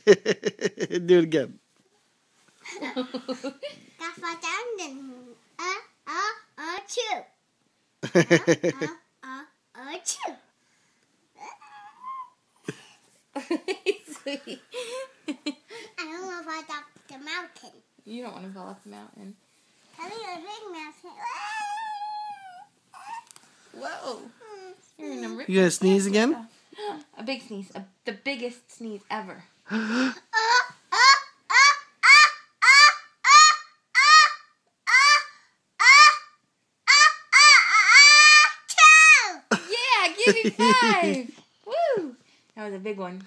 Do it again. A-a-a-a-choo. A-a-a-a-choo. Sweet. I don't want to fall off the mountain. You don't want to fall off the mountain. Tell me a big mountain. Whoa. You're gonna rip You gonna sneeze again? A big sneeze. The biggest sneeze ever. Choo! Yeah, give me 5. Woo. That was a big one.